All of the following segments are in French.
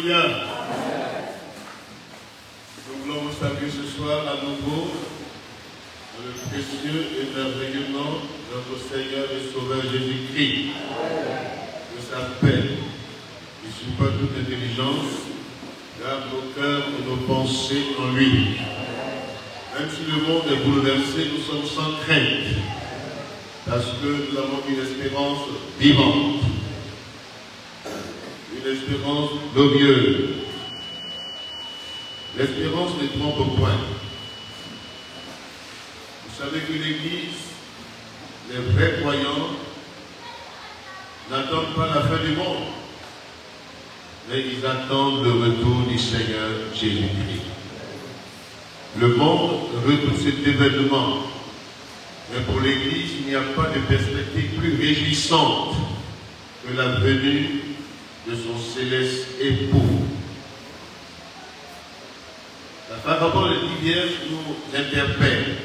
Alléluia. Nous voulons vous saluer ce soir à nouveau dans le précieux et merveilleux nom de notre Seigneur et Sauveur Jésus-Christ. De sa paix, qui supporte toute intelligence, garde nos cœurs et nos pensées en lui. Même si le monde est bouleversé, nous sommes sans crainte, parce que nous avons une espérance vivante, une espérance glorieuse. L'espérance ne trompe point. Vous savez que l'Église, les vrais croyants, n'attendent pas la fin du monde, mais ils attendent le retour du Seigneur Jésus-Christ. Le monde redoute cet événement, mais pour l'Église, il n'y a pas de perspective plus réjouissante que la venue de son céleste époux. La parabole des 10 vierges nous interpelle.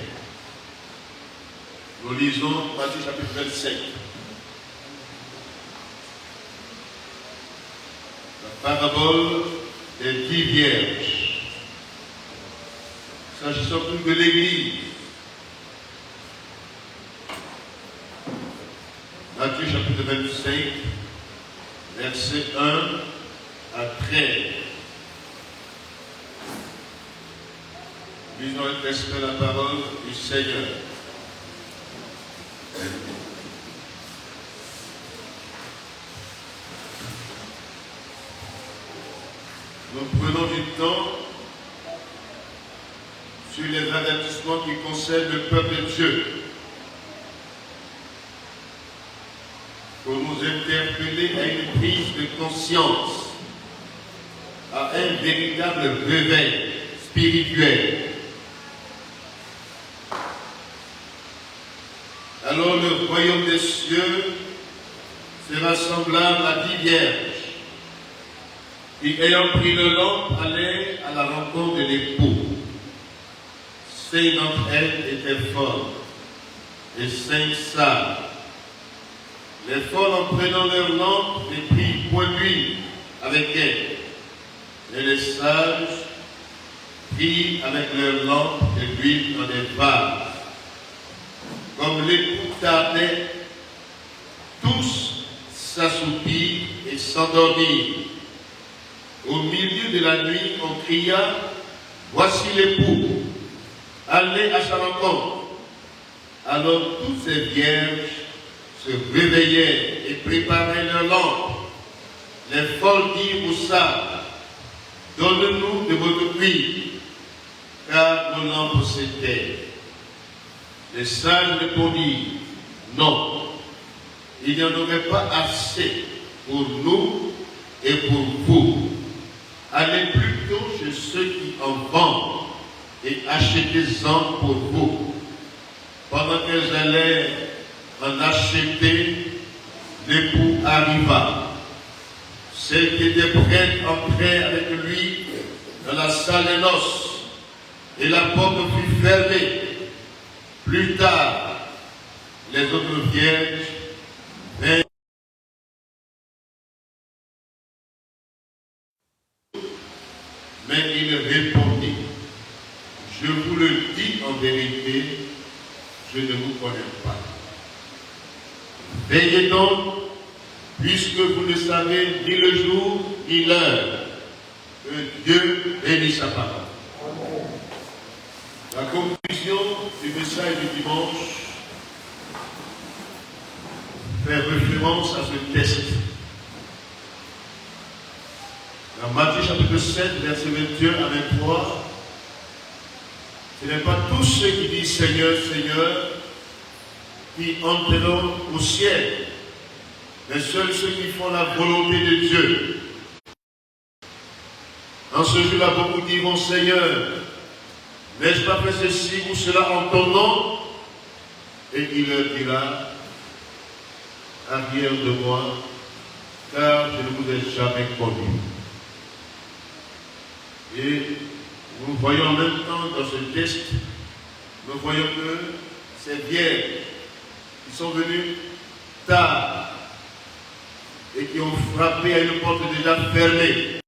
Nous lisons Matthieu chapitre 25. La parabole des 10 vierges. S'agissant plus de l'Église. Matthieu chapitre 25, versets 1 à 13. Lisons et respect la parole du Seigneur. Nous prenons du temps sur les avertissements qui concernent le peuple de Dieu, pour nous interpeller à une prise de conscience, à un véritable réveil spirituel. Alors le royaume des cieux sera semblable à 10 vierges qui, ayant pris le lampe, allaient à la rencontre de l'époux. 5 d'entre elles étaient folles et 5 sages. Les folles, en prenant leur lampe, ne prirent point d'huile avec elles. Et les sages prirent avec leur lampe de l'huile dans des vases. Comme l'époux tardait, tous s'assoupirent et s'endormirent. Au milieu de la nuit, on cria, « Voici l'époux, allez à sa rencontre. » Alors toutes ces vierges se réveillaient et préparaient leurs lampes. Les folles dirent aux sages, « Donne-nous de votre huile, car nos lampes s'éteignent. » Les sages répondirent, « Non, il n'y en aurait pas assez pour nous et pour vous. Allez plutôt chez ceux qui en vendent et achetez-en pour vous. » Pendant qu'elles allaient en acheter, l'époux arriva. Celles qui étaient prêtes entrèrent avec lui dans la salle des noces, et la porte fut fermée. Plus tard, les autres vierges vinrent. Mais il répondit, « Je vous le dis en vérité, je ne vous connais pas. Veillez donc, puisque vous ne savez ni le jour ni l'heure. Que Dieu bénisse sa parole. » La conclusion du message du dimanche fait référence à ce texte. Dans Matthieu chapitre 7, verset 21 à 23, ce n'est pas tous ceux qui disent Seigneur, Seigneur, qui entreront au ciel, mais seuls ceux qui font la volonté de Dieu. En ce jour-là, beaucoup diront Seigneur, n'ai-je pas fait ceci ou cela en ton nom? Et il leur dira, arrière de moi, car je ne vous ai jamais connu. Et nous voyons en même temps dans ce texte, nous voyons que ces vierges qui sont venues tard et qui ont frappé à une porte déjà fermée,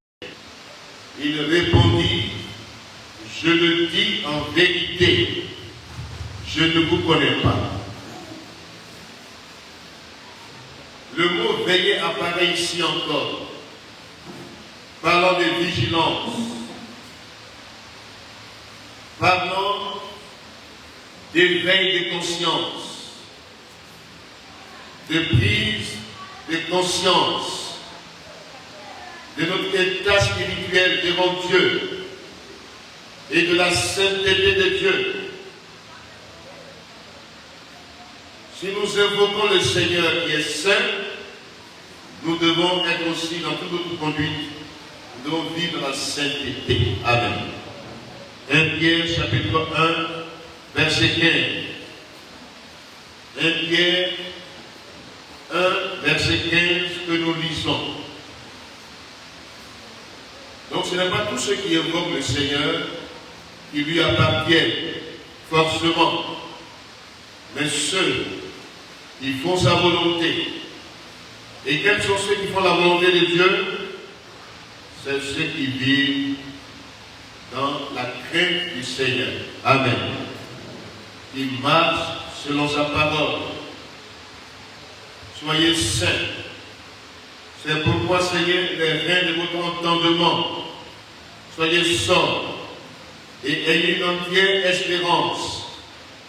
je le dis en vérité, je ne vous connais pas. Le mot veiller apparaît ici encore, parlant de vigilance, parlant d'éveil de conscience, de prise de conscience de notre état spirituel devant Dieu et de la sainteté de Dieu. Si nous invoquons le Seigneur qui est saint, nous devons être aussi dans toute notre conduite, nous devons vivre dans la sainteté. Amen. 1 Pierre chapitre 1, verset 15. 1 Pierre 1, verset 15 que nous lisons. Donc ce n'est pas tous ceux qui invoquent le Seigneur qui lui appartiennent forcément, mais ceux qui font sa volonté. Et quels sont ceux qui font la volonté de Dieu? C'est ceux qui vivent dans la crainte du Seigneur. Amen. Qui marchent selon sa parole. Soyez saints. C'est pourquoi, Seigneur, les reins de votre entendement, soyez sobres et ayez une entière espérance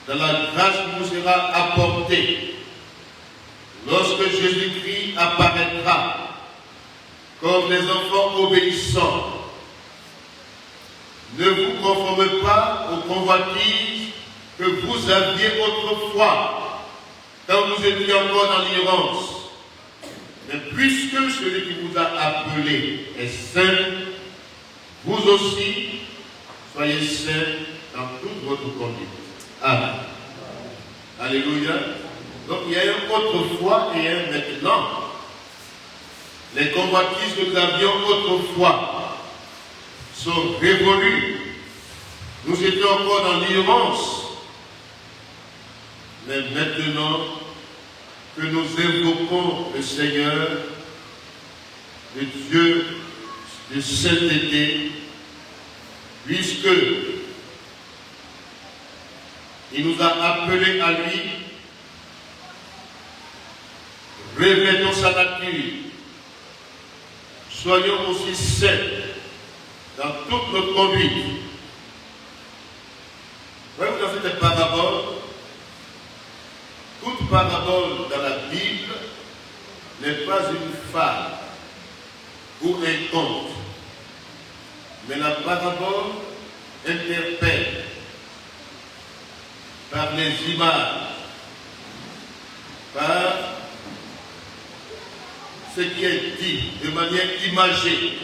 dans la grâce qui vous sera apportée lorsque Jésus-Christ apparaîtra comme des enfants obéissants. Ne vous conformez pas aux convoitises que vous aviez autrefois quand vous étiez encore dans l'ignorance. Mais puisque celui qui vous a appelé est saint, vous aussi soyez saints dans toute votre conduite. Amen. Alléluia. Donc il y a un autrefois et un maintenant. Les convoitises que nous avions autrefois sont révolues. Nous étions encore dans l'ignorance. Mais maintenant que nous invoquons le Seigneur, le Dieu de sainteté, puisque il nous a appelés à lui, revêtons sa nature, soyons aussi saints dans toute notre conduite. Voyez-vous, dans cette parabole, toute parabole dans la Bible n'est pas une fable ou un conte, mais la parabole interpelle par les images, par ce qui est dit de manière imagée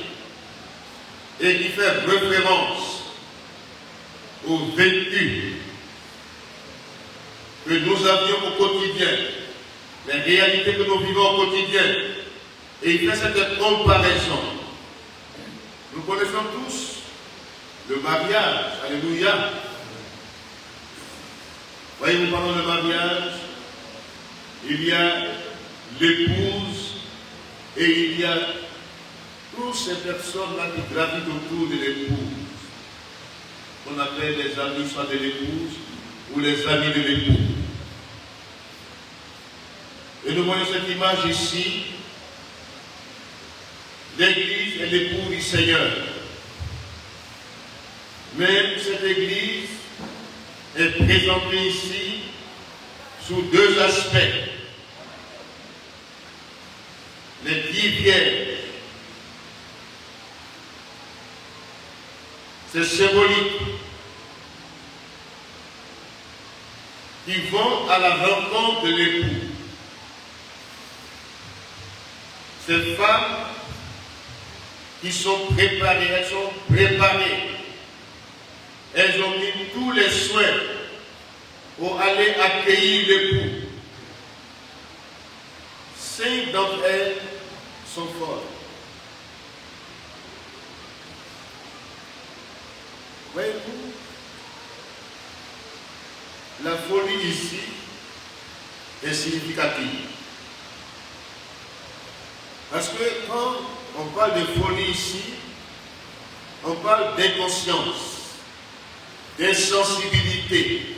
et qui fait référence au vécu que nous avions au quotidien, les réalités que nous vivons au quotidien, et il fait cette comparaison. Nous connaissons tous le mariage, alléluia. Voyez-vous, pendant le mariage, il y a l'épouse et il y a toutes ces personnes-là qui gravitent autour de l'épouse, qu'on appelle les amis soit de l'épouse ou les amis de l'époux. Et nous voyons cette image ici. L'église est l'époux du Seigneur. Mais cette église est présentée ici sous deux aspects. Les 10 vierges. C'est symbolique. Qui vont à la rencontre de l'époux. Ces femmes qui sont préparées, elles sont préparées. Elles ont mis tous les soins pour aller accueillir l'époux. 5 d'entre elles sont folles. Voyez-vous, la folie ici est significative. Parce que quand on parle de folie ici, on parle d'inconscience. d'insensibilité.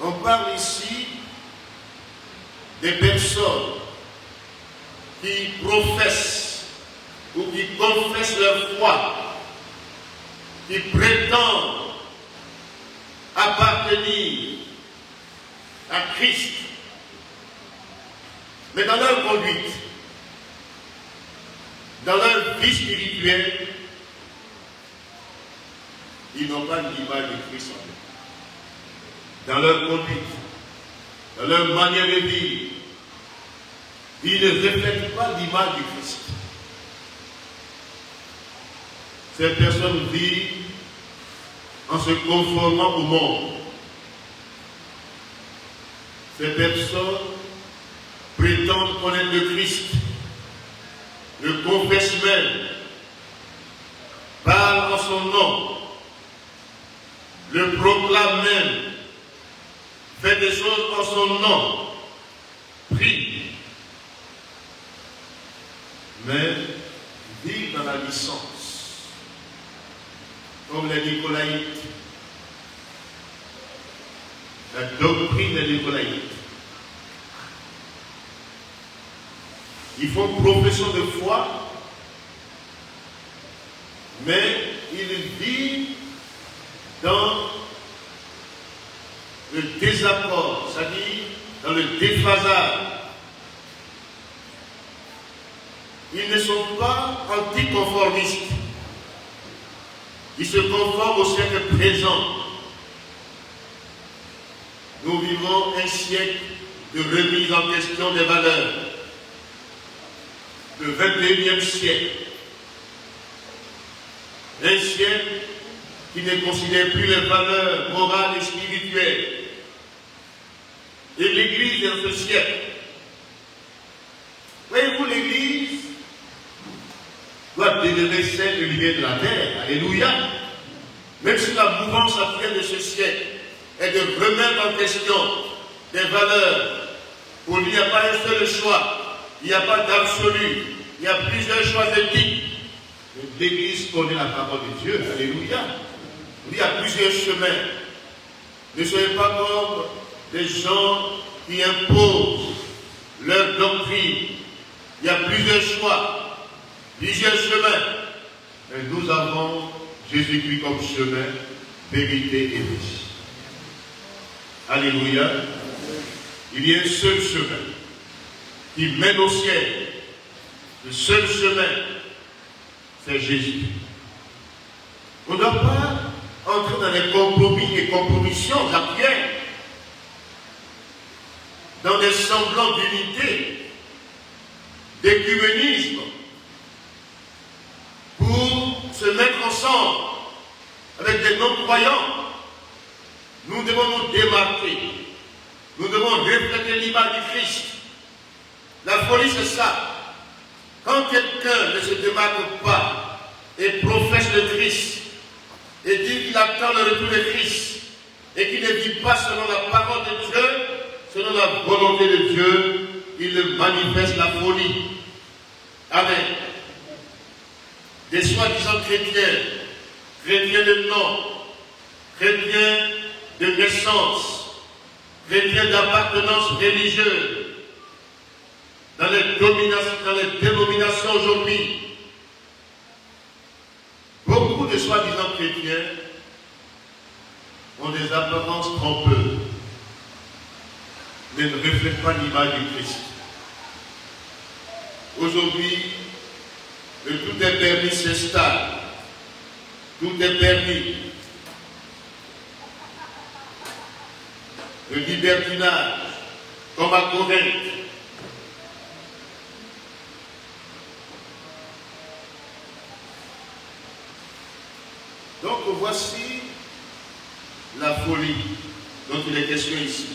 On parle ici des personnes qui professent ou qui confessent leur foi, qui prétendent appartenir à Christ, mais dans leur conduite, dans leur vie spirituelle, ils n'ont pas l'image de Christ en eux. Dans leur conduite, dans leur manière de vivre, ils ne reflètent pas l'image du Christ. Ces personnes vivent en se conformant au monde. Ces personnes prétendent connaître le Christ, le confessent même, parlent en son nom, le proclament même, fait des choses en son nom, prie, mais vivent dans la licence, comme les Nicolaïtes, la doctrine des Nicolaïtes. Ils font profession de foi, mais ils vivent dans le désaccord, c'est-à-dire dans le déphasage. Ils ne sont pas anticonformistes. Ils se conforment au siècle présent. Nous vivons un siècle de remise en question des valeurs. Le 21e siècle. Un siècle qui ne considère plus les valeurs morales et spirituelles. Et l'Église dans ce siècle. Voyez-vous, l'Église doit demeurer celle de lumière de la terre. Alléluia. Même si la mouvance actuelle de ce siècle est de remettre en question des valeurs, où il n'y a pas un seul choix, il n'y a pas d'absolu, il y a plusieurs choix éthiques. L'Église connaît la parole de Dieu. Alléluia. Il y a plusieurs chemins. Ne soyez pas comme des gens qui imposent leur doctrine. Il y a plusieurs choix, plusieurs chemins. Mais nous avons Jésus-Christ comme chemin, vérité et vie. Alléluia. Il y a un seul chemin qui mène au ciel. Le seul chemin, c'est Jésus. On ne doit pas entrer dans les compromis et compromissions actuelles, dans des semblants d'unité, d'écuménisme, pour se mettre ensemble avec des non-croyants. Nous devons nous démarquer. Nous devons refléter l'image du Christ. La folie, c'est ça. Quand quelqu'un ne se démarque pas et professe le Christ, et dit qu'il attend le retour de Christ, et qu'il ne vit pas selon la parole de Dieu, selon la volonté de Dieu, il manifeste la folie. Amen. Des soi-disant chrétiens, chrétiens de nom, chrétiens de naissance, chrétiens d'appartenance religieuse, dans les dénominations aujourd'hui, beaucoup de soi-disant chrétiens ont des apparences trompeuses, mais ne reflètent pas l'image du Christ. Aujourd'hui, le tout est permis s'installe, tout est permis. Le libertinage, comme à Corinthe. Donc voici la folie dont il est question ici.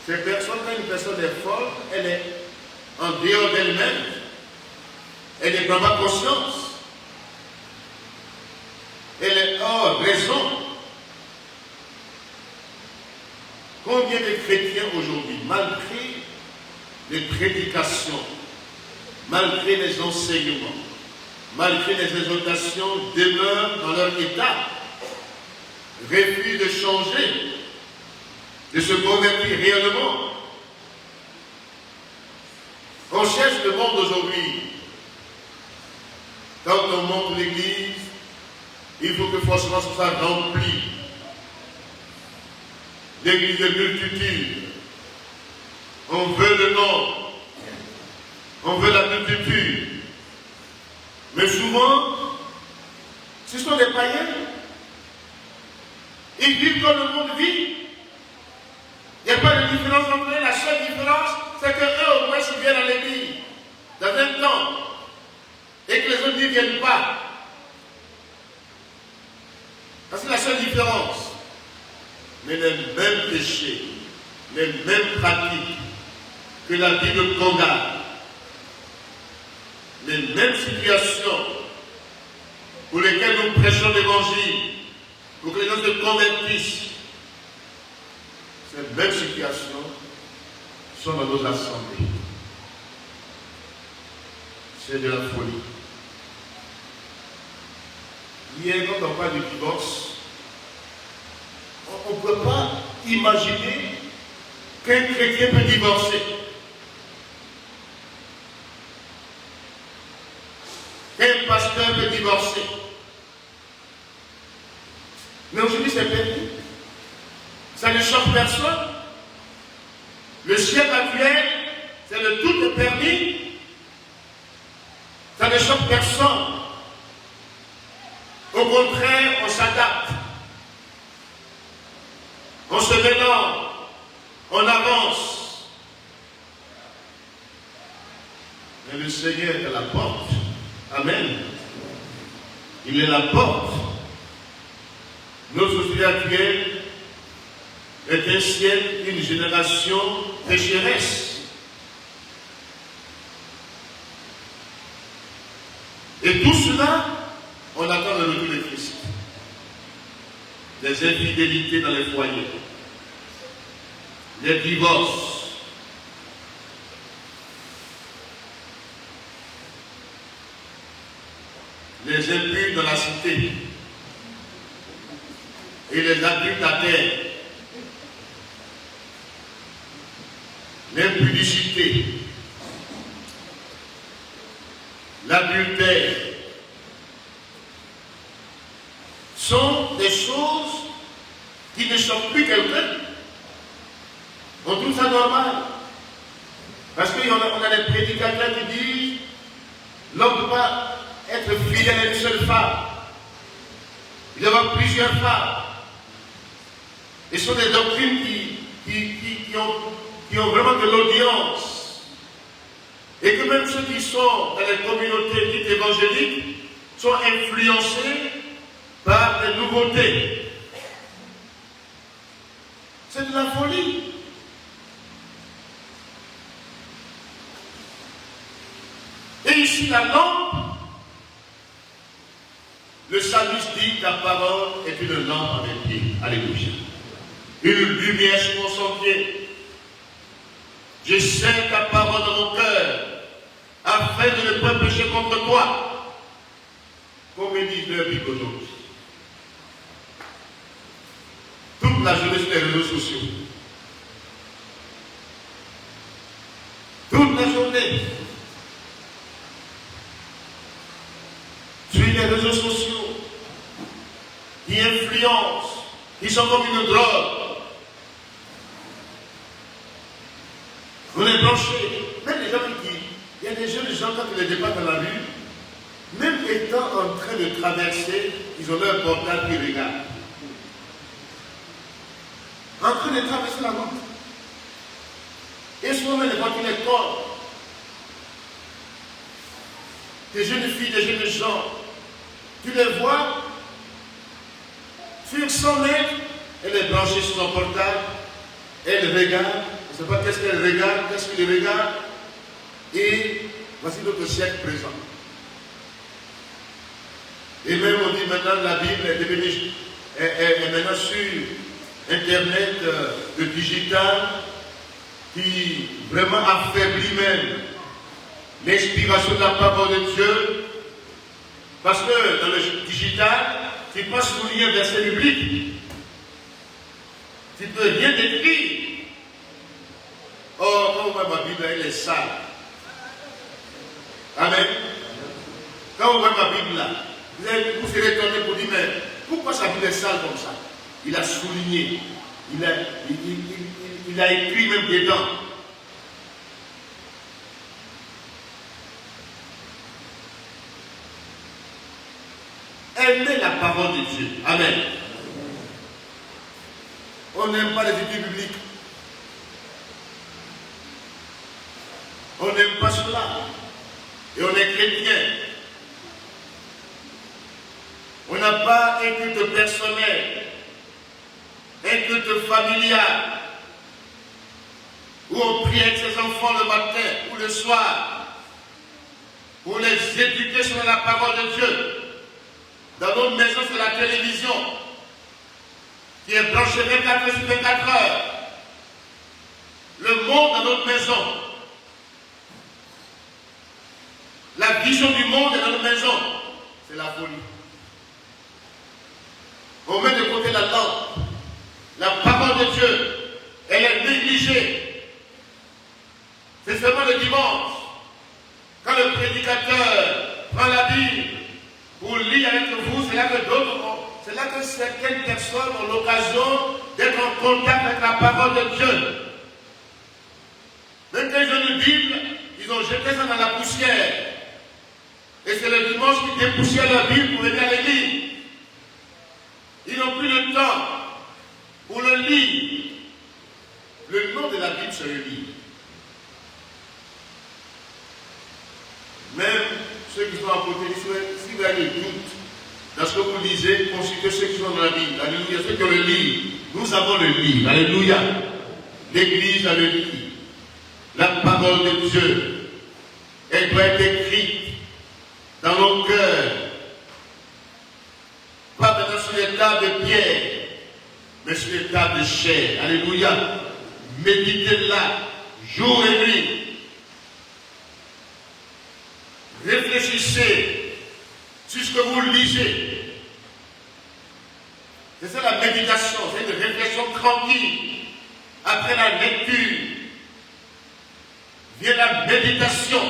Ces personnes, quand une personne est folle, elle est en dehors d'elle-même, elle ne prend pas conscience, elle est hors raison. Combien de chrétiens aujourd'hui, malgré les prédications, malgré les enseignements, malgré les exhortations, demeurent dans leur état, refusent de changer, de se convertir réellement. On cherche le monde aujourd'hui. Quand on monte l'église, il faut que forcément ce soit rempli. L'église de multitude. On veut le nom. On veut la multitude. Mais souvent, ce sont des païens. Ils vivent comme le monde vit. Il n'y a pas de différence entre eux. La seule différence, c'est qu'eux, au moins, ils viennent à l'église dans un temps. Et que les autres n'y viennent pas. C'est la seule différence. Mais les mêmes péchés, les mêmes pratiques que la Bible condamne, les mêmes situations pour lesquelles nous prêchons l'évangile, pour que les gens se convertissent, ces mêmes situations sont dans nos assemblées. C'est de la folie. Hier, quand on parle du divorce, on ne peut pas imaginer qu'un chrétien peut divorcer. Qu'un pasteur peut divorcer. Mais aujourd'hui, c'est permis. Ça ne choque personne. Le siècle actuel, c'est le tout est permis. Ça ne choque personne. Au contraire, on s'adapte. On se mélange. On avance. Mais le Seigneur est à la porte. Amen. Il est la porte. Notre société actuelle est un siècle, une génération pécheresse. Et tout cela, on attend le retour de Christ. Les infidélités dans les foyers, les divorces, les impurs dans la cité et les adultères, l'impudicité, l'adultère, sont des choses qui ne choquent plus quelqu'un. On trouve ça normal. Parce qu'on a des prédicateurs qui disent l'homme ne peut pas être fidèle à une seule femme. Il doit y avoir plusieurs femmes. Et ce sont des doctrines qui ont vraiment de l'audience. Et que même ceux qui sont dans les communautés dites évangéliques sont influencés par les nouveautés. C'est de la folie. Et ici, la lampe, le psalmiste dit, ta parole est une lampe à mes pieds. Alléluia. Une lumière sur mon sentier. Je sais ta parole dans mon cœur, afin de ne pas pécher contre toi. Comme ils disent leur Bible aujourd'hui. Toute la journée sur les réseaux sociaux. Toute la journée. Sur les réseaux sociaux. Qui influencent. Qui sont comme une drogue. On est branchés. Même les gens qui disent, il y a des jeunes gens quand ils les débattent dans la rue, même étant en train de traverser, ils ont leur portable qui regarde. En train de traverser la route. Et souvent, les voitures les corps. Des jeunes filles, des jeunes gens, tu les vois, sur 100 mètres, elle est branchée sur son portable, elle regarde, je ne sais pas qu'est-ce qu'elle regarde, qu'est-ce qu'il regarde, et voici notre siècle présent. Et même on dit maintenant la Bible est devenue, est maintenant sur Internet, le digital, qui vraiment affaiblit même l'inspiration de la parole de Dieu. Parce que dans le digital, tu peux souligner un verset biblique. Tu ne peux rien écrire. Oh, quand vous voyez ma Bible, elle est sale. Amen. Quand vous voyez ma Bible là, vous serez étonné pour dire, mais pourquoi sa Bible est sale comme ça? Il a souligné, il a écrit même dedans. Aimez la parole de Dieu. Amen. On n'aime pas les études bibliques. On n'aime pas cela. Et on est chrétien. On n'a pas un culte personnel, un culte familial, où on prie avec ses enfants le matin ou le soir, pour les éduquer sur la parole de Dieu. Dans notre maison, c'est la télévision qui est branchée 24 heures sur 24 heures. Le monde dans notre maison. La vision du monde est dans notre maison. C'est la folie. On met de côté la lampe. La parole de Dieu, elle est négligée. C'est seulement le dimanche, quand le prédicateur prend la Bible pour lire avec vous, c'est là que certaines personnes ont l'occasion d'être en contact avec la parole de Dieu. Même quand ils ont une Bible, ils ont jeté ça dans la poussière. Et c'est le dimanche qu'ils dépoussièrent leur Bible pour venir à l'église. Ils n'ont plus le temps pour le lire. Le nom de la Bible, c'est le livre. Même ceux qui sont à côté, si vous avez des doutes dans ce que vous lisez, consultez ceux qui sont dans la Bible. Alléluia, ceux qui ont le livre. Nous avons le livre. Alléluia. L'Église a le livre. La parole de Dieu, elle doit être écrite dans nos cœurs. Pas maintenant sur les tables de pierre, mais sur les tables de chair. Alléluia. Méditez-la jour et nuit. Réfléchissez sur ce que vous lisez. C'est ça la méditation, c'est une réflexion tranquille. Après la lecture, vient la méditation,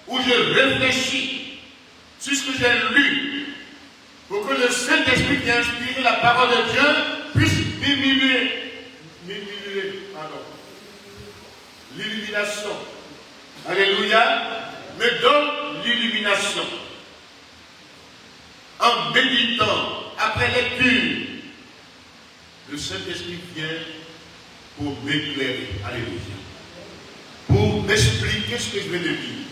où je réfléchis sur ce que j'ai lu, pour que le Saint-Esprit qui a inspiré la parole de Dieu puisse diminuer l'illumination. Alléluia. Me donne l'illumination. En méditant, après lecture, le Saint-Esprit vient pour m'éclairer. Alléluia. Pour m'expliquer ce que je vais de dire.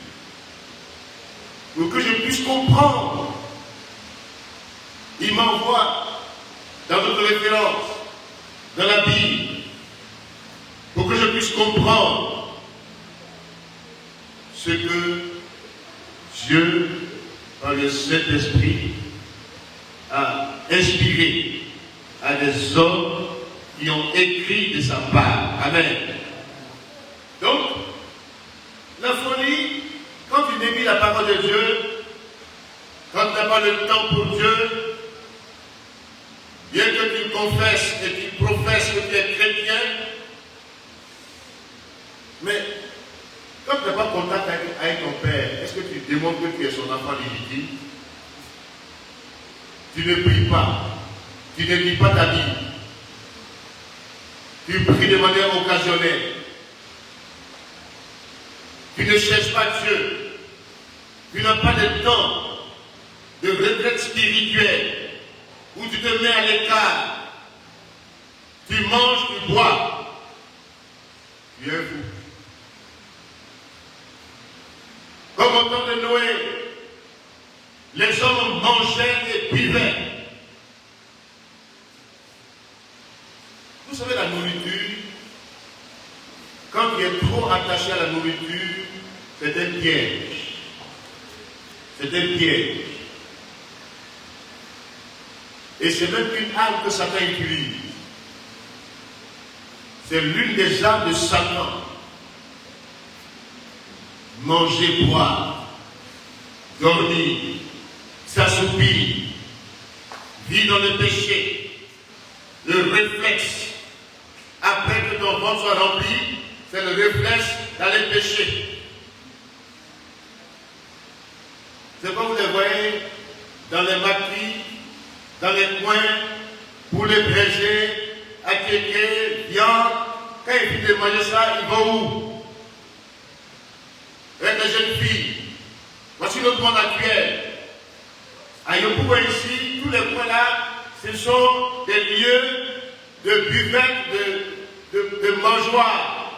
Pour que je puisse comprendre. Il m'envoie dans notre référence, dans la Bible, pour que je puisse comprendre ce que Dieu, par le Saint-Esprit, a inspiré à des hommes qui ont écrit de sa part. Amen. Donc, la folie, quand tu négliges la parole de Dieu, quand tu n'as pas le temps pour Dieu, bien que tu confesses et tu professes que tu es chrétien, mais quand tu n'as pas contact avec ton Père, est-ce que tu démontres que tu es son enfant légitime? Tu ne pries pas, tu ne lis pas ta Bible, tu pries de manière occasionnelle, tu ne cherches pas Dieu, tu n'as pas de temps de retraite spirituelle où tu te mets à l'écart, tu manges, tu bois, tu es fou. Comme au temps de Noé, les hommes mangeaient et buvaient. Vous savez, la nourriture, quand tu es trop attaché à la nourriture, c'est un piège. C'est un piège. Et c'est même une arme que Satan utilise. C'est l'une des armes de Satan. Manger, boire, dormir, s'assoupit, vit dans le péché, le réflexe, après que ton ventre soit rempli, c'est le réflexe d'aller pécher. C'est comme vous les voyez dans les maquis, dans les coins, pour les bergers, à kéké, viande. Quand ils finissent de manger ça, ils vont où? Avec les jeunes filles. Voici notre monde actuel. À Yopoué ici, tous les coins là, ce sont des lieux de buvette, de mangeoires.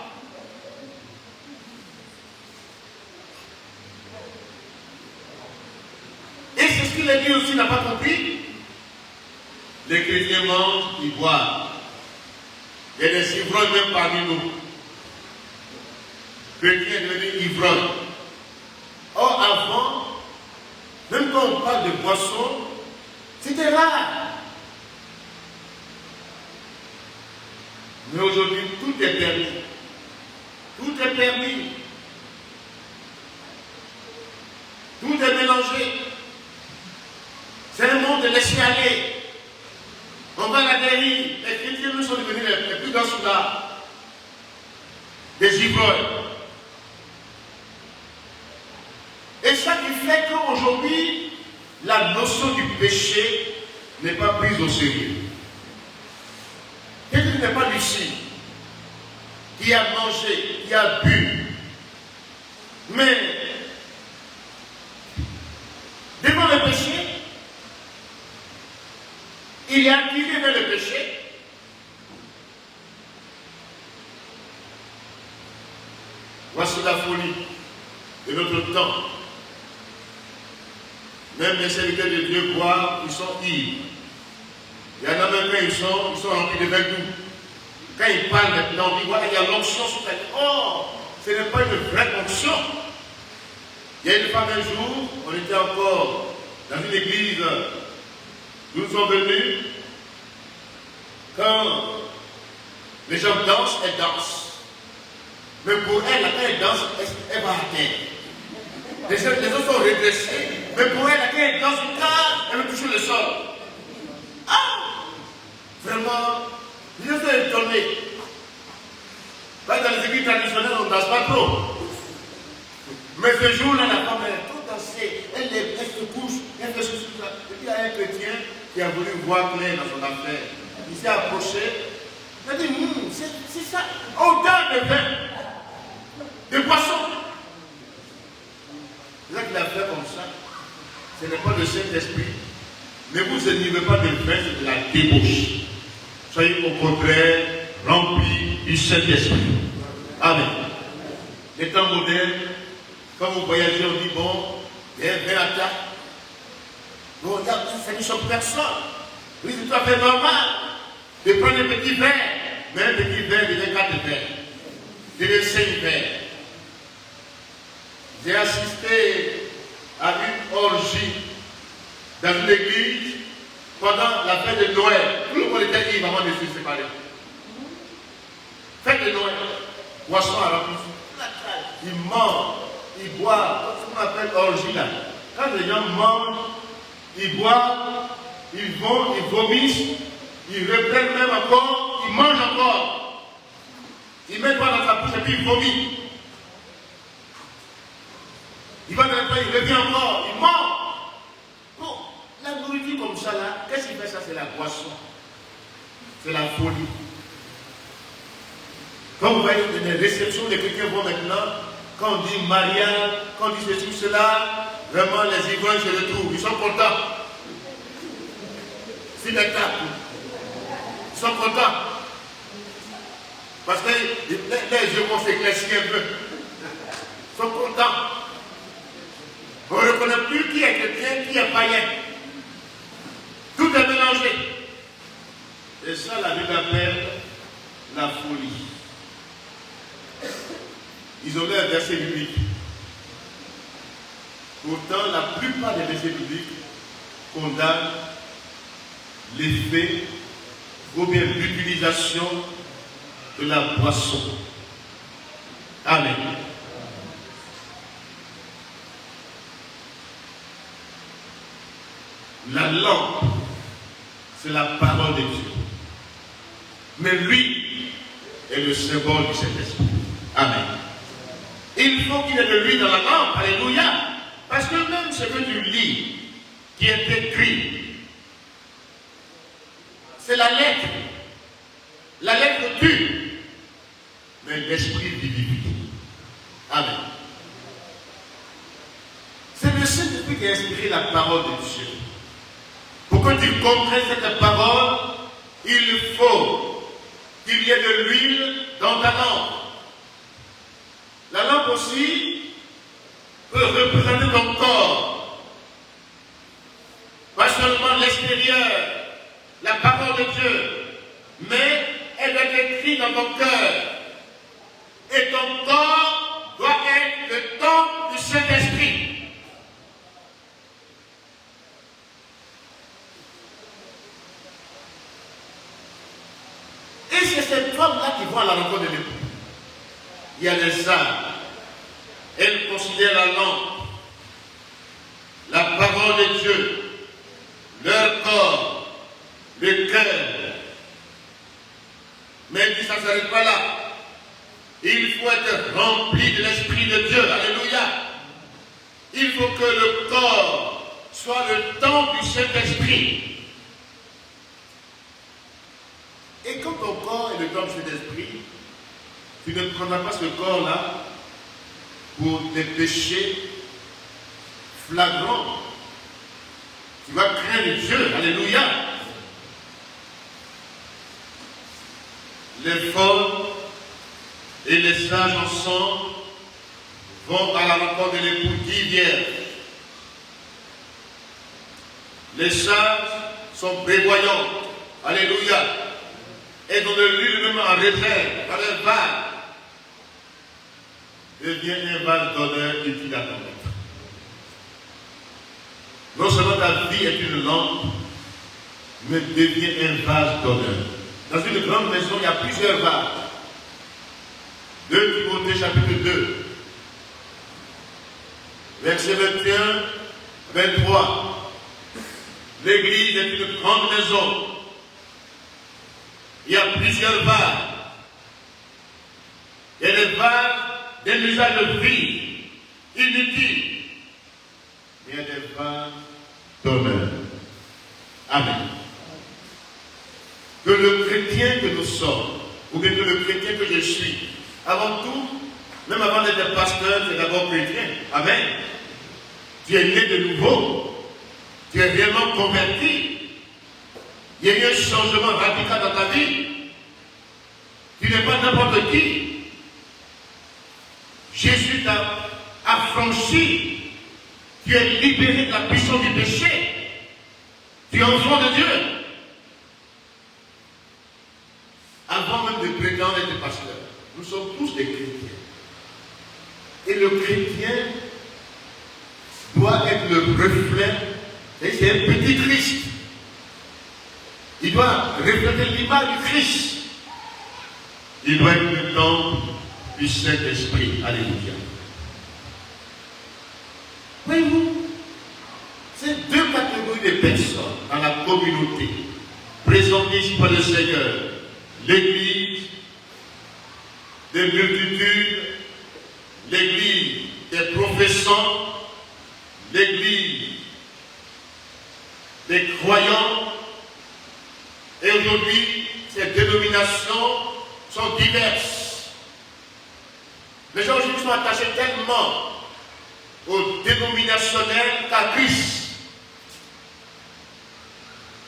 Et c'est ce que l'Église aussi n'a pas compris. Les chrétiens mangent, ils boivent. Il y a des ivrognes même parmi nous. Chrétiens devenus ivrognes. Or, avant, même quand on parle de boissons, c'était rare. Mais aujourd'hui, tout est permis. Tout est permis. Tout est mélangé. C'est un monde de laisser aller. On va à la dérive. Les chrétiens nous sont devenus les plus grands soldats. Des ivrognes. Et ça qui fait qu'aujourd'hui, la notion du péché n'est pas prise au sérieux. Quelqu'un qui n'est pas lucide, qui a mangé, qui a bu, mais devant le péché, il est attiré vers le péché. Voici la folie de notre temps. Même les serviteurs de Dieu boivent, ils sont ivres. Il y en a même quand ils sont remplis de vin doux. Quand ils parlent maintenant, on dit voilà, il y a l'onction sur ta vie. Oh, ce n'est pas une vraie onction. Il y a une femme un jour, on était encore dans une église, nous sommes venus, quand les gens dansent, elles dansent. Mais pour elle, quand elle danse, elle va à terre. Les autres sont redressés. Mais pour elle, quand elle danse, elle veut toucher le sol. Ah! Vraiment, je suis étonné. Là, dans les églises traditionnelles, on ne danse pas trop. Mais ce jour-là, la femme, elle a trop dansé. Elle se couche, elle fait ceci, cela. Et puis, il y a un chrétien qui a voulu voir clair dans son affaire. Il s'est approché. Il a dit, c'est ça. Odeur de vin, de poisson. C'est ça qu'il a fait comme ça. Ce n'est pas le Saint-Esprit. Ne vous énivez pas de vin, c'est de la débauche. Soyez au contraire remplis du Saint-Esprit. Amen. Les temps modernes, quand vous voyagez, on dit bon, il y a un vin à table. Vous regardez, ça ne choque personne. Oui, c'est tout à fait normal de prendre un petit verre, mais un petit verre de 4 verres, de 5 verres. J'ai assisté à une orgie dans une église pendant la fête de Noël. Tout le monde était ivre avant de se séparer. Fête de Noël, boisson à la bouche. Ils mangent, ils boivent, ce qu'on appelle orgie là. Quand les gens mangent, ils boivent, ils vont, ils vomissent, ils reprennent même encore, ils mangent encore. Ils mettent pas dans sa bouche et puis ils vomissent. Il va dans le pain, il revient encore, il mange. Bon, la nourriture comme ça là, qu'est-ce qui fait ça? C'est la boisson. C'est la folie. Quand vous voyez les réceptions, les chrétiens vont maintenant, quand on dit mariage, quand on dit ceci, cela, vraiment les ivrognes se retrouvent, ils sont contents. C'est l'étape. Ils sont contents. Parce que les yeux vont s'éclaircir un peu. Ils sont contents. On ne reconnaît plus qui est chrétien, qui est païen. Tout est mélangé. Et ça, la Bible appelle la folie. Ils ont un verset biblique. Pourtant, la plupart des versets bibliques condamnent l'effet ou bien l'utilisation de la boisson. Amen. La lampe, c'est la parole de Dieu. Mais lui est le symbole du Saint-Esprit. Amen. Il faut qu'il y ait de l'huile dans la lampe. Alléluia. Parce que même ce que tu lis, qui est écrit, c'est la lettre. La lettre tue. Mais l'esprit vivifie. Amen. C'est le Saint-Esprit qui a inspiré la parole de Dieu. Pour que tu comprennes cette parole, il faut qu'il y ait de l'huile dans ta lampe. La lampe aussi peut représenter ton corps. Pas seulement l'extérieur, la parole de Dieu, mais elle doit être écrite dans ton cœur. Et ton corps doit être le temple du Saint-Esprit. Et c'est cette femme-là qui va à la rencontre de l'époux. Il y a des âmes. Elle considère la lampe, la parole de Dieu, leur corps, le cœur. Mais elle dit, ça ne s'arrête pas là. Il faut être rempli de l'Esprit de Dieu. Alléluia. Il faut que le corps soit le temple du Saint-Esprit. Et quand ton corps est le temple du Saint-Esprit, tu ne prendras pas ce corps-là pour des péchés flagrants. Tu vas craindre Dieu. Alléluia. Les folles et les sages ensemble vont à la rencontre de l'époux d'hier. Les sages sont prévoyants. Alléluia. Et dans le lieu même en réserve, dans le vase, devient un vase d'honneur utile à ton maître. Non seulement ta vie est une lampe, mais devient un vase d'honneur. Dans une grande maison, il y a plusieurs vases. 2 Timothée chapitre 2, verset 21, 23. L'église est une grande maison. Il y a plusieurs vases. Il y a des vases d'un usage de vie, inutile. Mais il y a des vases d'honneur. Amen. Que le chrétien que nous sommes, ou bien que le chrétien que je suis, avant tout, même avant d'être pasteur, tu es d'abord chrétien. Amen. Tu es né de nouveau. Tu es réellement converti. Il y a eu un changement radical dans ta vie. Tu n'es pas n'importe qui. Jésus t'a affranchi. Tu es libéré de la puissance du péché. Tu es enfant de Dieu. Avant même de prétendre être pasteur, nous sommes tous des chrétiens. Et le chrétien doit être le reflet. C'est un petit Christ. Il doit refléter l'image du Christ. Il doit être le temple du Saint-Esprit. Alléluia. Voyez-vous, c'est 2 catégories de personnes dans la communauté présentées ici par le Seigneur. L'église des multitudes, l'église des professants, l'église des croyants. Et aujourd'hui, ces dénominations sont diverses. Les gens aujourd'hui sont attachés tellement aux dénominationnels qu'à Christ.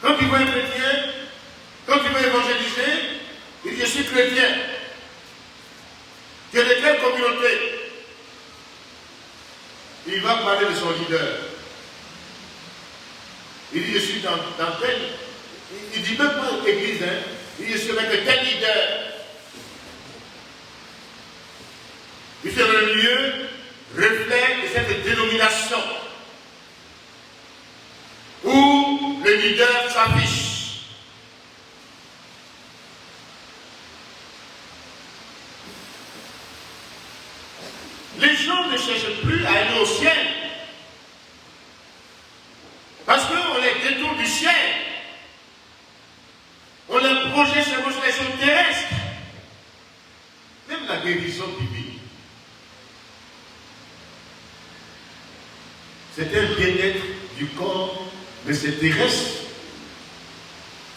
Quand tu vois un chrétien, quand tu veux évangéliser, il dit je suis chrétien. Tu es de quelle communauté? Il va parler de son leader. Il dit je suis dans tel. Il ne dit même pas l'église, hein. Il dit je suis avec tel leader. Il fait le lieu reflet de cette dénomination où le leader s'affiche. Les gens ne cherchent plus à aller au ciel parce qu'on les détruit. projet seulement sur les choses terrestres. Même la guérison divine. C'est un bien-être du corps, mais c'est terrestre.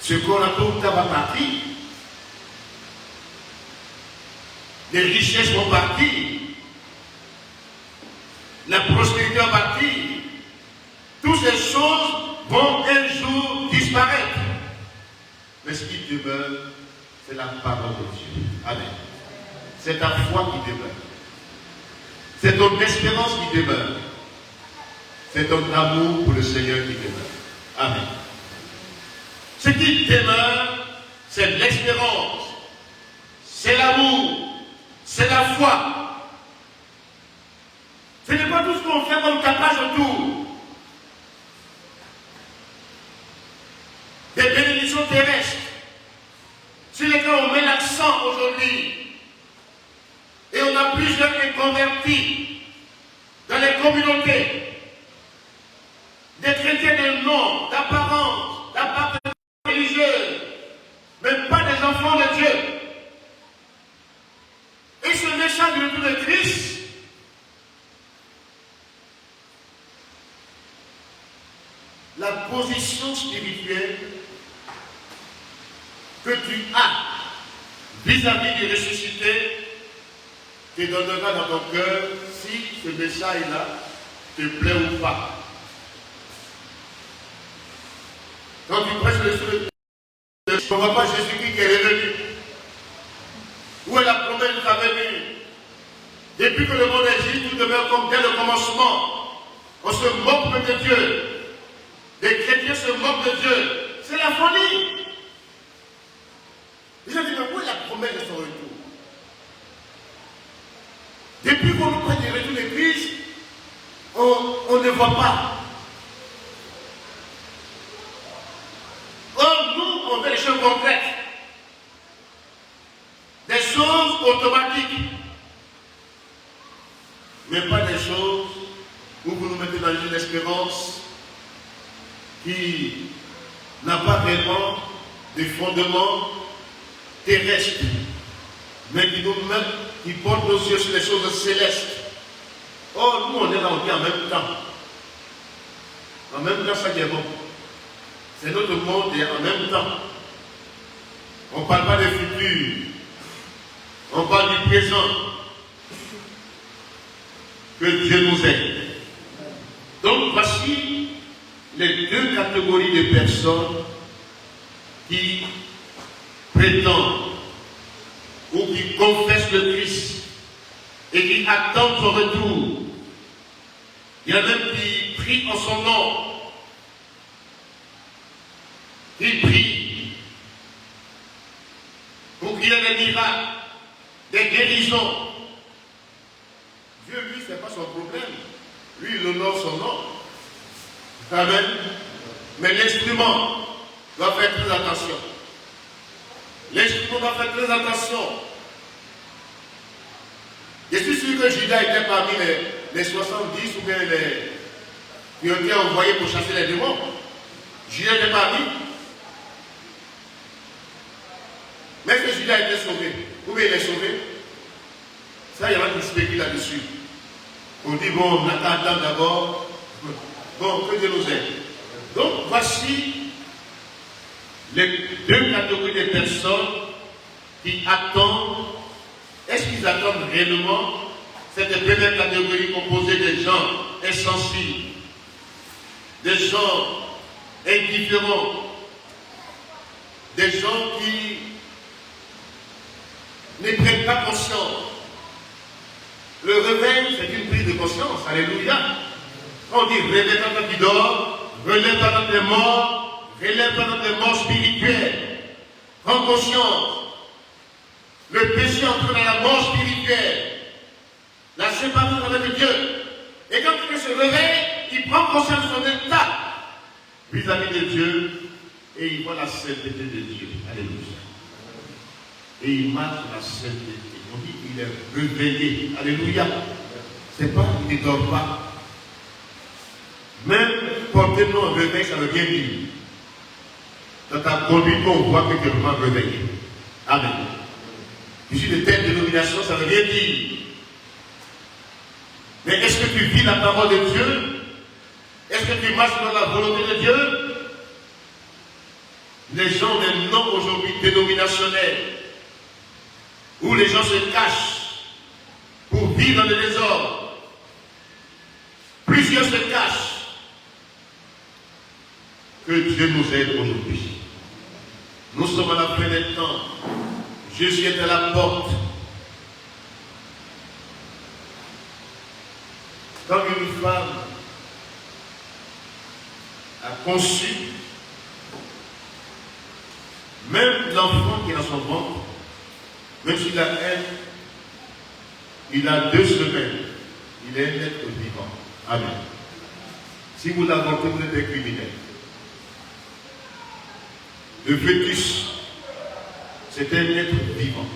Ce qu'on a tout va partir. Les richesses vont partir. La prospérité va partir. Toutes ces choses vont un jour disparaître. Mais ce qui demeure, c'est la parole de Dieu. Amen. C'est ta foi qui demeure. C'est ton espérance qui demeure. C'est ton amour pour le Seigneur qui demeure. Amen. Ce qui demeure, c'est l'espérance, c'est l'amour, c'est la foi. Ce n'est pas tout ce qu'on fait comme tapage autour. Des bénédictions terrestres sur lesquelles on met l'accent aujourd'hui. Et on a plusieurs convertis dans les communautés. Des chrétiens de nom, d'apparence, religieuse, mais pas des enfants de Dieu. Et ce méchant du retour de Christ, la position spirituelle que tu as vis-à-vis du ressuscité te donnera dans ton cœur si ce message-là te plaît ou pas. Quand tu prêches le Seigneur, tu ne vois pas Jésus-Christ qui est revenu. Où est la promesse de sa venue? Depuis que le monde existe, tout demeure comme dès le commencement. On se moque de Dieu. Les chrétiens se moquent de Dieu. C'est la folie. Ils ont dit, mais où est la promesse de son retour? Depuis qu'on nous prête le retour de Christ, on ne voit pas. Or, nous, on fait des choses concrètes. Des choses automatiques. Mais pas des choses où vous nous mettez dans une espérance qui n'a pas vraiment de fondements terrestres, mais qui nous met, qui porte nos yeux sur les choses célestes. Or, nous, on est là, on dit en même temps. En même temps, ça qui est bon. C'est notre monde et en même temps. On ne parle pas du futur. On parle du présent. Que Dieu nous aide. Donc voici les deux catégories de personnes qui prétendent ou qui confessent le Christ et qui attendent son retour. Il y en a même qui prient en son nom. Qui prie pour qu'il y ait des miracles, des guérisons. Dieu, lui, ce n'est pas son problème. Lui, il honore son nom. Amen. Mais l'instrument doit faire très attention. L'instrument doit faire très attention. Je suis sûr que Judas était parmi les 70 ou bien les qui ont été envoyés pour chasser les démons. Judas était parmi. Mais est-ce que Judas a été sauvé? Ou bien il est sauvé? Ça, il y en a qui spéculent là-dessus. On dit, bon, on attend d'abord. Bon, que Dieu nous aide. Donc, voici les deux catégories de personnes qui attendent. Est-ce qu'ils attendent réellement? Cette première catégorie composée des gens insensibles, des gens indifférents, des gens qui ne prennent pas conscience. Le réveil, c'est une prise de conscience. Alléluia. On dit réveille-toi quand tu dors, relève-toi dans tes morts, relève-toi dans tes morts spirituelles. Prends conscience. Le péché entre dans la mort spirituelle. La séparation avec Dieu. Et quand il se réveille, il prend conscience de son état vis-à-vis de Dieu et il voit la sainteté de Dieu. Alléluia. Et il marche la sainteté. On dit qu'il est réveillé. Alléluia. C'est pas qu'il ne dort pas. Même porter nous en réveil, ça veut bien dire. dans ta conduite qu'on voit que tu es vraiment réveillé. Amen. Je suis de telle dénomination, ça ne veut rien dire. Mais est-ce que tu vis la parole de Dieu? Est-ce que tu marches dans la volonté de Dieu? Les gens des noms aujourd'hui dénominationnels, où les gens se cachent pour vivre dans le désordre. Plusieurs se cachent. Que Dieu nous aide aujourd'hui. Nous sommes à la fin des temps. Jésus est à la porte. Quand une femme a conçu, même l'enfant qui est dans son ventre, même s'il a il a 2 semaines, il est un être vivant. Amen. Si vous l'avortez, vous êtes un criminel. Le fœtus, c'est un être vivant.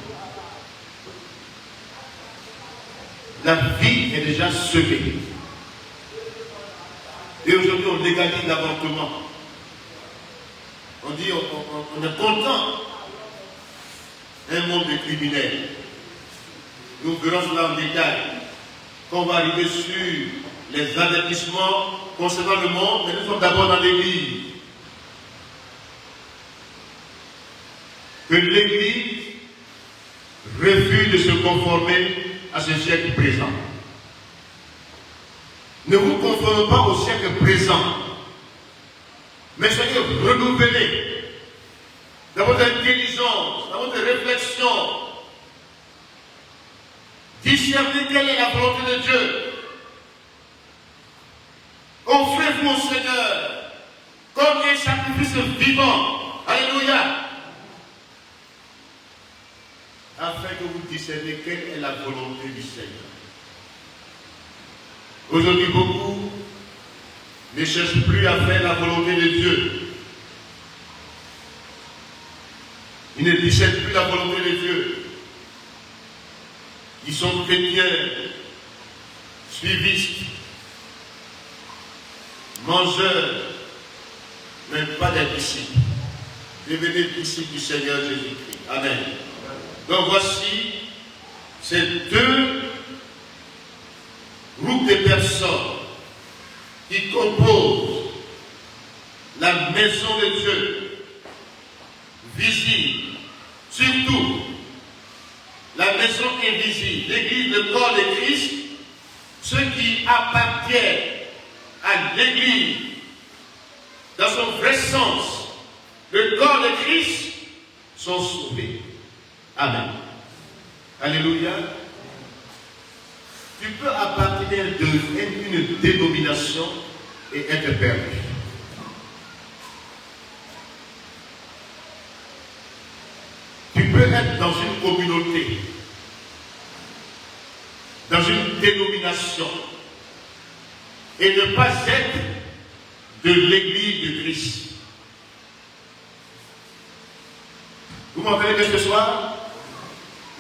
La vie est déjà semée. Et aujourd'hui, on légalise l'avortement. On dit, on est content. Un monde de criminels. Nous verrons cela en détail. Quand on va arriver sur les avertissements concernant le monde, mais nous sommes d'abord dans l'Église. Que l'Église refuse de se conformer à ce siècle présent. Ne vous conformez pas au siècle présent, mais soyez renouvelés dans votre intelligence, dans votre réflexion. Discernez quelle est la volonté de Dieu. Offrez-vous au Seigneur comme un sacrifice vivant. Alléluia. Afin que vous discerniez quelle est la volonté du Seigneur. Aujourd'hui, beaucoup ne cherchent plus à faire la volonté de Dieu. Ils ne discernent plus la volonté de Dieu. Ils sont chrétiens, suivistes, mangeurs, mais pas des disciples. Devenez disciples du Seigneur Jésus-Christ. Amen. Donc voici ces 2 groupes de personnes qui composent la maison de Dieu, visible, surtout la maison invisible, l'église, le corps de Christ, ceux qui appartiennent à l'église dans son vrai sens, le corps de Christ, sont sauvés. Amen. Alléluia. Tu peux appartenir à une dénomination et être perdu. Tu peux être dans une communauté, dans une dénomination, et ne pas être de l'église de Christ. Vous m'entendez ce soir?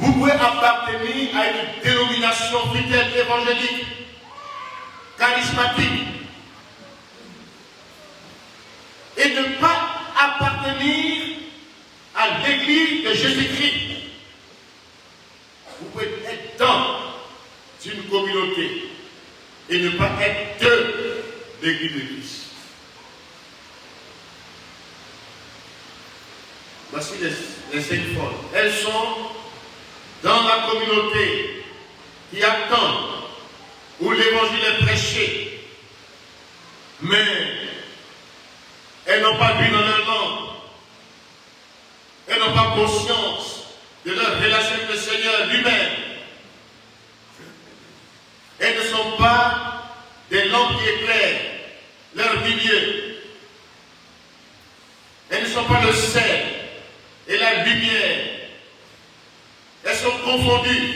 Vous pouvez appartenir à une dénomination fidèle évangélique, charismatique, et ne pas appartenir à l'église de Jésus-Christ. Vous pouvez être dans une communauté et ne pas être de l'église de Christ. Voici les 5 folles. Elles sont dans la communauté qui attend où l'évangile est prêché, mais elles n'ont pas vu dans leur langue, elles n'ont pas conscience de leur relation avec le Seigneur lui-même. Elles ne sont pas des lampes qui éclairent leur milieu. Elles ne sont pas le sel et la lumière. Elles sont confondues.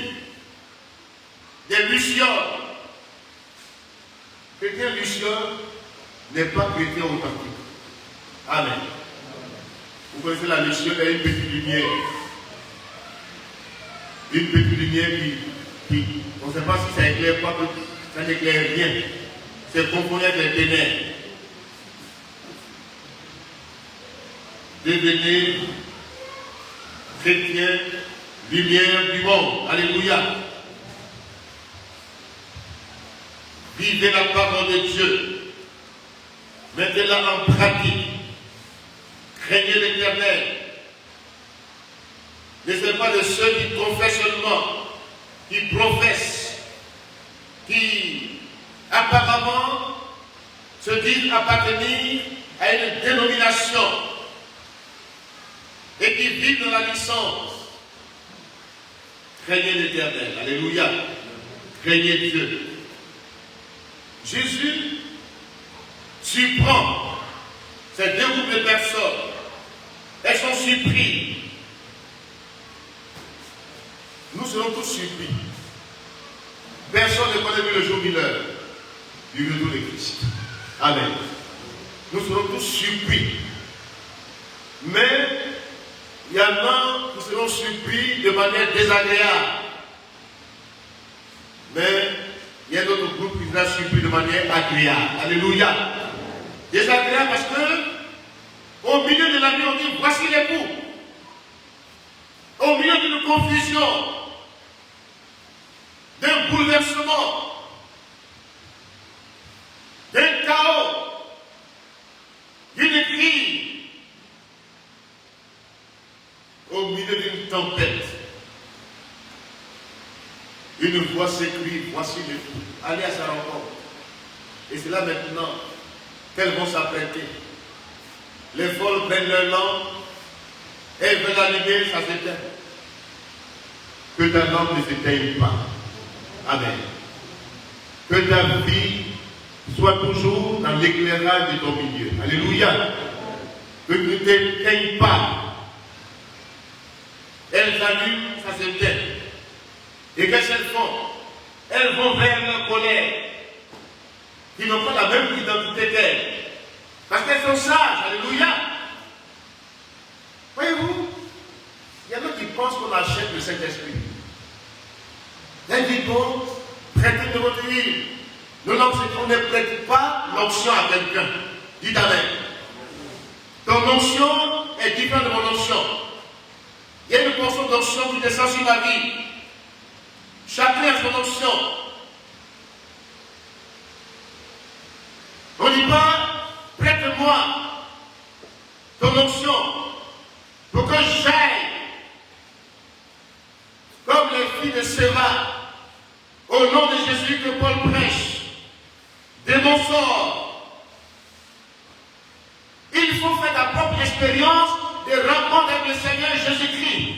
Des lucioles. Chrétien luciole n'est pas chrétien authentique. Amen. Vous connaissez la luciole, elle a une petite lumière. Une petite lumière qui on ne sait pas si ça éclaire quoi, ça n'éclaire rien. C'est confondu avec les ténèbres. devenez chrétiens, lumière du monde. Alléluia. Vivez la parole de Dieu. Mettez-la en pratique. Craignez l'Éternel. Ne soyez pas de ceux qui confessent seulement, qui professent, qui apparemment se disent appartenir à une dénomination et qui vivent dans la licence. Craignez l'Éternel. Alléluia. Craignez Dieu. Jésus surprend ces deux groupes de personnes. Elles sont surprises. Nous serons tous surpris. Personne ne connaît plus le jour ni l'heure du retour de Christ. Amen. Nous serons tous surpris. Mais il y en a qui seront surpris de manière désagréable. Mais il y a d'autres groupes qui seront surpris de manière agréable. Alléluia. Désagréable parce que au milieu de la nuit, on dit voici l'époux. Au milieu d'une confusion, d'un bouleversement, d'un chaos, d'une crise, au milieu d'une tempête, une voix s'écrie, voici l'époux. Allez à sa rencontre. Et c'est là maintenant qu'elles vont s'apprêter. Les folles prennent leur lampe, elles veulent allumer, ça s'éteint. Que ta lampe ne s'éteigne pas. Amen. Que ta vie soit toujours dans l'éclairage de ton milieu. Alléluia. Que tu ne t'éteignes pas. Elles allument, ça s'éteint. Et qu'est-ce qu'elles font? Elles vont vers leurs collègues qui n'ont pas la même identité qu'elles. Parce qu'elles sont sages. Alléluia. Voyez-vous, il y en a qui pensent qu'on achète le Saint-Esprit. Elles disent bon, prêtez de votre huile. On ne prête pas l'onction à quelqu'un. Dites Amen. Ton onction est différente de mon onction. Il y a une portion d'onction qui descend sur ma vie. Chacun a son onction. On ne dit pas, prête-moi ton onction pour que j'aille comme les filles de Séva au nom de Jésus que Paul prêche de mon sort. Il faut faire ta propre expérience de rencontre avec le Seigneur Jésus-Christ.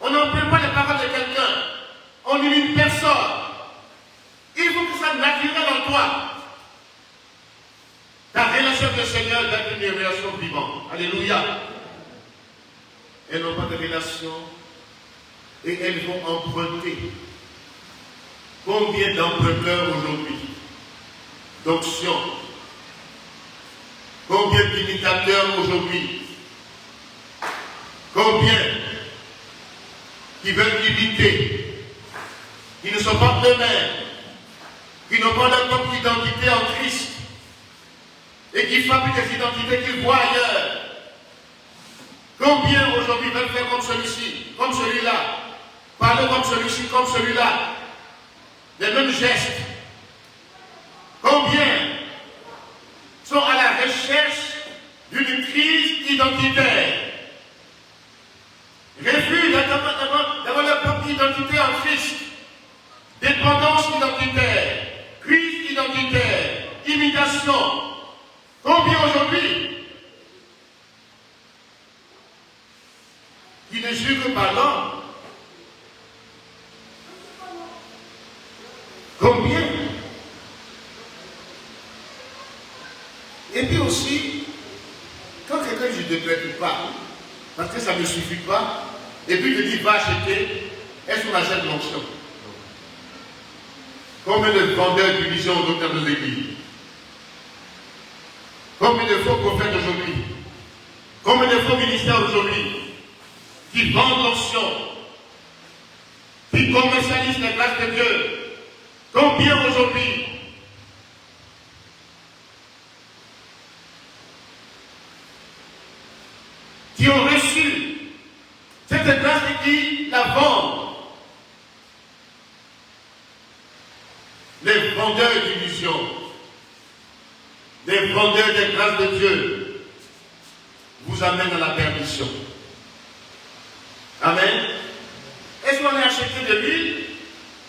On n'emploie pas les paroles de quelqu'un. On n'imite personne. Il faut que ça soit naturel en toi. Ta relation avec le Seigneur doit être une relation vivante. Alléluia. Elles n'ont pas de relation et elles vont emprunter. Combien d'emprunteurs aujourd'hui? D'onction. Combien d'imitateurs aujourd'hui? Combien qui veulent imiter, qui ne sont pas eux-mêmes, qui n'ont pas leur propre identité en Christ et qui fabriquent des identités qu'ils voient ailleurs. Combien aujourd'hui veulent faire comme celui-ci, comme celui-là, parler comme celui-ci, comme celui-là, les mêmes gestes. Combien sont à la recherche d'une crise identitaire, refusent d'avoir leur propre identité en Christ, dépendance identitaire, crise identitaire, imitation. Combien aujourd'hui qui ne jugent pas l'homme? Combien? Et puis aussi, quand quelqu'un ne te traite pas, parce que ça ne me suffit pas, et puis il te dit va acheter, est-ce qu'on achète l'onction? Combien de vendeurs d'illusions dans nos églises? Combien de faux prophètes aujourd'hui? Combien de faux ministères aujourd'hui qui vendent l'onction, qui commercialisent la grâce de Dieu? Combien aujourd'hui? qui ont reçu cette grâce et qui la vendent. Les vendeurs d'illusions, les vendeurs des grâces de Dieu vous amènent à la perdition. Amen. Est-ce qu'on est acheté de l'huile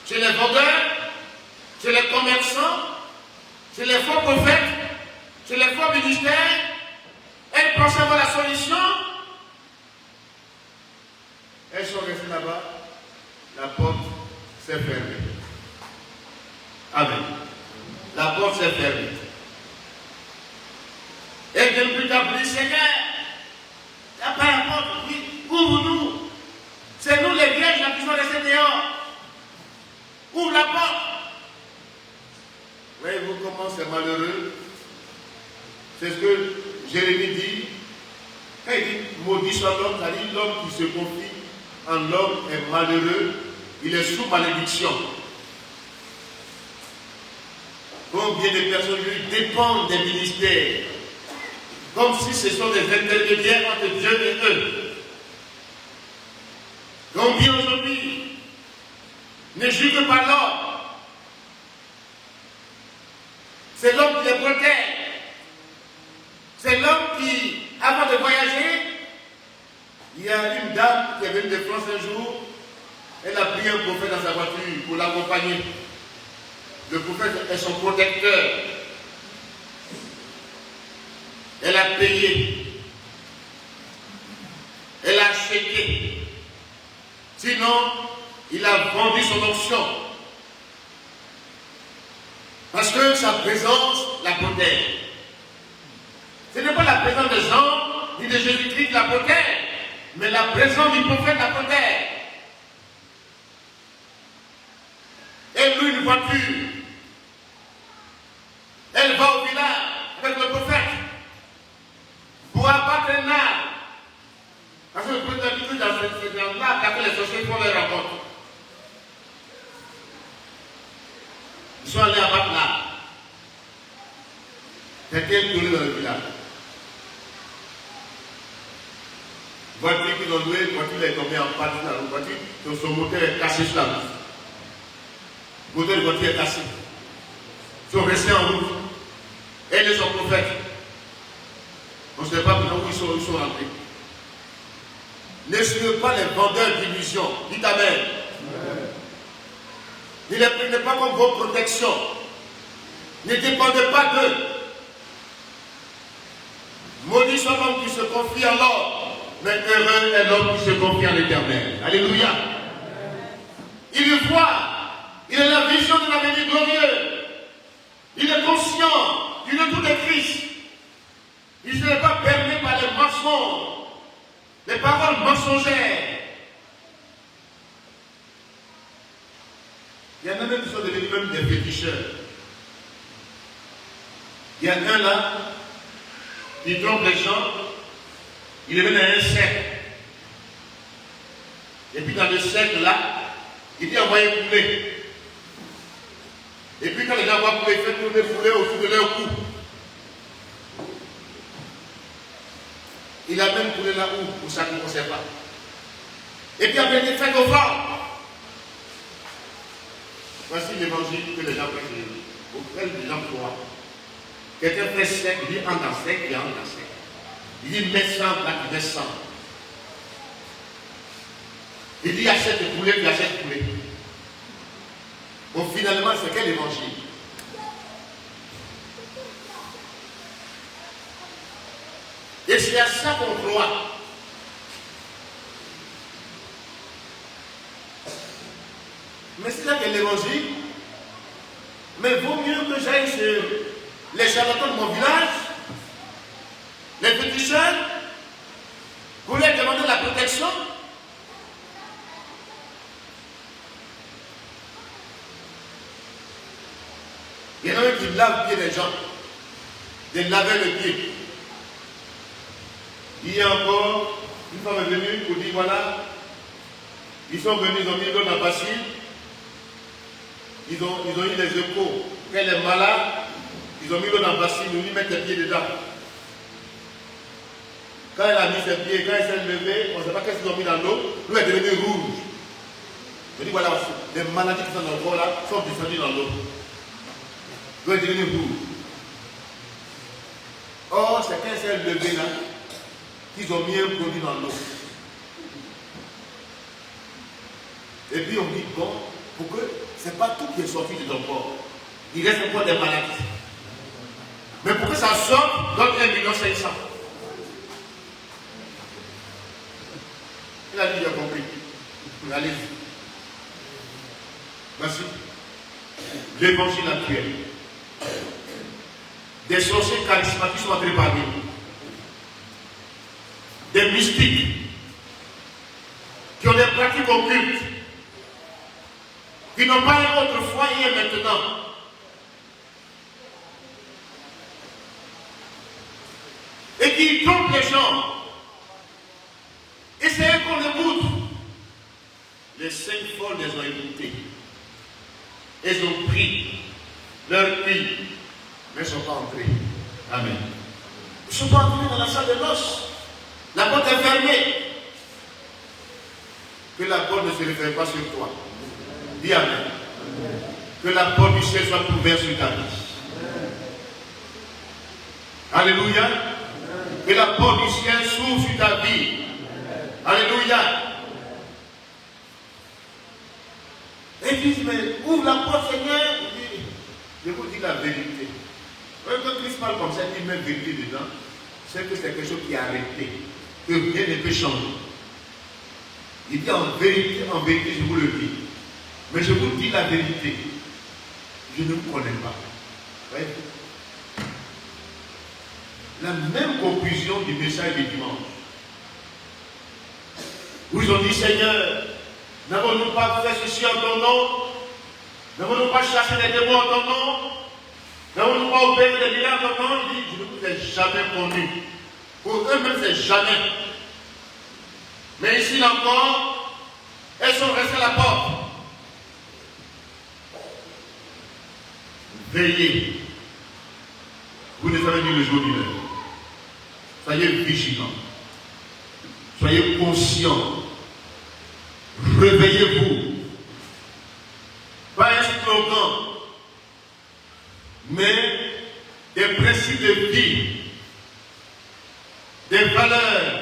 chez les vendeurs, chez les commerçants, chez les faux prophètes, chez les faux ministères? Elles pensent avoir la solution. Elles sont restées là-bas. La porte s'est fermée. Amen. La porte s'est fermée. Et depuis tard, dit Seigneur, il n'y a pas la porte. Oui, ouvre-nous. C'est nous les vierges qui sont restés dehors. Ouvre la porte. Voyez-vous comment c'est malheureux? C'est ce que Jérémie dit. Quand il dit maudit soit l'homme, ça dit l'homme qui se confie en l'homme est malheureux, il est sous malédiction. Combien de personnes lui dépendent des ministères, comme si ce sont des intermédiaires entre Dieu et eux. Combien aujourd'hui ne juge pas l'homme. C'est l'homme qui les protège. C'est l'homme qui, avant de voyager, il y a une dame qui est venue de France un jour, elle a pris un prophète dans sa voiture pour l'accompagner. Le prophète est son protecteur. Elle a payé. Elle a acheté. Sinon, il a vendu son option. Parce que sa présence la protège. Ce n'est pas la présence de Jean ni de Jésus-Christ qui la protège, mais la présence du prophète la protège. Elle loue une voiture. Elle va au village avec le prophète pour abattre un arbre. Parce que le prophète a dit dans cette langue-là, quand les sorciers font les rencontres, ils sont allés abattre l'arbre. Quelqu'un tourné dans le village. Voiture qu'ils ont louée, voiture est tombée en partie dans la voiture, donc son moteur est cassé sur la route. Le moteur de la voiture est cassé. Ils sont restés en route. Elle est son prophète. On ne sait pas où ils sont rentrés. Ne suivez pas les vendeurs d'illusions. Dites Amen. Ne les prenez pas comme vos protections. Ne dépendez pas d'eux. Maudit soit l'homme qui se confie en l'homme, mais heureux est l'homme qui se confie en l'Éternel. Alléluia. Il y voit. Il a la vision de l'avenir glorieux. Il est conscient du retour de Christ. Il ne se laisse pas berner par les mensonges, les paroles mensongères. Il y en a même qui sont devenus même des féticheurs. Il y a un là, qui trompe les gens, il est venu à un cercle. Et puis dans le cercle là, il dit envoyer poulet. Et puis quand les gens voient poulet, il fait tourner poulet autour de leur cou. Il a même poulet là où, pour ça qu'on ne sait pas. Et puis après, il fait offrande. Voici l'évangile que les gens prêchent. Auquel les gens croient. Quelqu'un fait sec, il dit entre dans sec, il entre dans sec. Il dit mets 100, là tu mets 100. Il dit achète le poulet, tu achètes le poulet. Bon, finalement, c'est quel évangile? Et c'est à ça qu'on croit. Mais c'est là qu'il y a l'évangile. Mais vaut mieux que j'aille chez les charlatans de mon village, les féticheurs, pour leur demander la protection. Il y en a un qui lave le pied des gens, de laver le pied. Il y a encore une femme est venue pour dire voilà, ils sont venus, ils ont mis l'eau dans la bassine, ils ont eu les échos. Quand elle est malade, ils ont mis l'eau dans la bassine, ils lui mettent les pieds dedans. Quand elle a mis ses pieds, quand elle s'est levée, on ne sait pas qu'est-ce qu'ils ont mis dans l'eau, l'eau est devenue rouge. Je dis voilà, les maladies qui sont dans le corps là sont descendues dans l'eau. L'eau est devenue rouge. Or, c'est quand elle s'est levée là qu'ils ont mis un produit dans l'eau. Et puis on dit bon, pour que ce n'est pas tout qui est sorti de ton corps. Il reste encore des maladies. Mais pour que ça sorte, donne 1,5 million. Il a dit, j'ai compris. Allez-y. Merci. L'évangile actuel. Des sorciers charismatiques sont entrés parmi nous. Des mystiques qui ont des pratiques occultes, qui n'ont pas un autre foi hier maintenant. Et qui trompent les gens. Et c'est eux qu'on écoute. Les 5 folles les ont écoutés. Elles ont pris leur huile, mais elles ne sont pas entrées. Amen. Ils ne sont pas entrés dans la salle de noces. La porte est fermée. Que la porte ne se referme pas sur toi. Dis Amen. Que la porte du ciel soit ouverte sur ta vie. Alléluia. Que la porte du ciel s'ouvre sur ta vie. Alléluia. Et ils disent, mais ouvre la porte, Seigneur. Je vous dis la vérité. Quand Christ parle comme ça, il met vérité dedans. C'est que c'est quelque chose qui est arrêté. Que rien ne peut changer. Il dit en vérité, je vous le dis. Mais je vous dis la vérité. Je ne vous connais pas. Ouais. La même conclusion du message du dimanche. Où ils ont dit, Seigneur, n'avons-nous pas fait ceci en ton nom? N'avons-nous pas chassé les démons en ton nom? N'avons-nous pas opéré les miracles en ton nom? Il dit, je ne vous ai jamais connu. Pour eux-mêmes, c'est jamais. Mais ici encore, elles sont restées à la porte. Veillez. Vous ne savez ni le jour ni l'heure. Soyez vigilants. Soyez conscients. Réveillez-vous. Pas un slogan, mais des principes de vie, des valeurs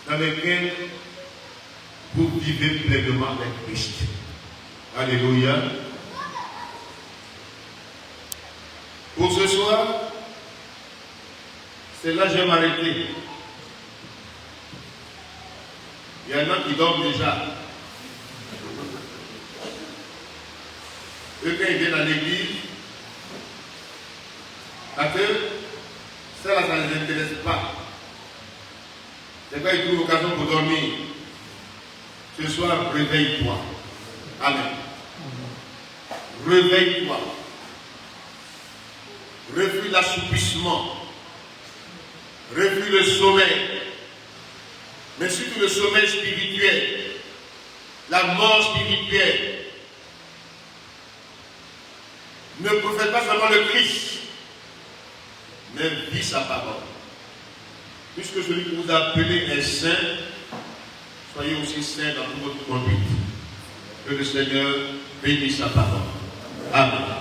dans lesquelles vous vivez pleinement avec Christ. Alléluia. Pour ce soir, c'est là que je vais m'arrêter. Il y en a qui dorment déjà. Eux, quand ils viennent à l'église, parce que ça, là, ça ne les intéresse pas. C'est quand ils trouvent l'occasion pour dormir. Ce soir, réveille-toi. Amen. Réveille-toi. Refuse l'assoupissement. Refuse le sommeil. Mais surtout le sommeil spirituel. La mort spirituelle. Ne professe pas seulement le Christ, mais vis sa parole. Puisque celui que vous appelez est saint, soyez aussi saint dans toute votre conduite. Que le Seigneur bénisse sa parole. Amen.